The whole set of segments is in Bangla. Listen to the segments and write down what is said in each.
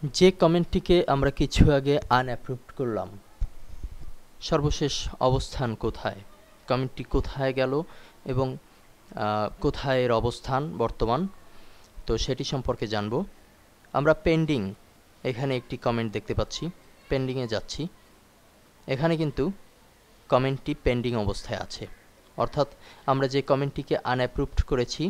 যে কমেন্টটিকে আমরা কিছু আগে আনঅ্যাপ্রুভড করলাম, সর্বশেষ অবস্থান কোথায়, কমেন্টটি কোথায় গেল এবং কোথায় এর অবস্থান বর্তমান, তো সেটি সম্পর্কে জানব। আমরা পেন্ডিং এখানে একটি কমেন্ট দেখতে পাচ্ছি, পেন্ডিংয়ে যাচ্ছি। এখানে কিন্তু কমেন্টটি পেন্ডিং অবস্থায় আছে, অর্থাৎ আমরা যে কমেন্টটিকে আনঅ্যাপ্রুভড করেছি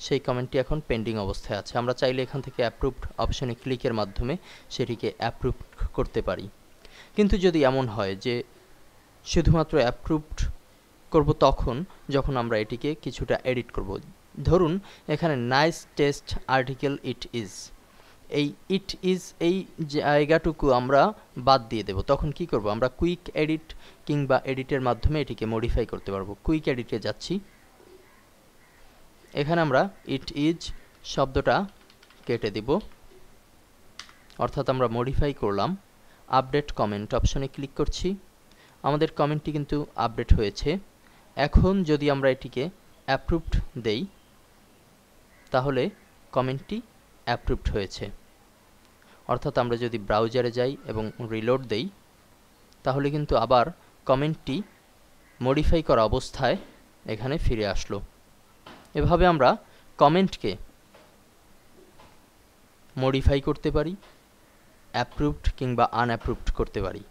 সেই কমেন্টটি এখন পেন্ডিং অবস্থায় আছে। আমরা চাইলে এখান থেকে অ্যাপ্রুভড অপশনে ক্লিকের মাধ্যমে সেটিকে অ্যাপ্রুভ করতে পারি। কিন্তু যদি এমন হয় যে শুধুমাত্র অ্যাপ্রুভড করব তখন যখন আমরা এটিকে কিছুটা এডিট করব। ধরুন এখানে nice test article it is, এই জায়গাটুকু আমরা বাদ দিয়ে দেব। তখন কি করব, আমরা কুইক এডিট কিংবা এডিটের মাধ্যমে এটিকে মডিফাই করতে পারবো। কুইক এডিটে যাচ্ছি, এখানে আমরা ইট ইজ শব্দটা কেটে দিব, অর্থাৎ আমরা মডিফাই করলাম। আপডেট কমেন্ট অপশনে ক্লিক করছি, আমাদের কমেন্টটি কিন্তু আপডেট হয়েছে। এখন যদি আমরা এটিকে অ্যাপ্রুভড দেই তাহলে কমেন্টটি অ্যাপ্রুভড হয়েছে। অর্থাৎ আমরা যদি ব্রাউজারে যাই এবং রিলোড দেই তাহলে কিন্তু আবার কমেন্টটি মডিফাই করা অবস্থায় এখানে ফিরে আসলো। এভাবে আমরা কমেন্টকে মডিফাই করতে পারি, অ্যাপ্রুভড কিংবা আনঅ্যাপ্রুভড করতে পারি।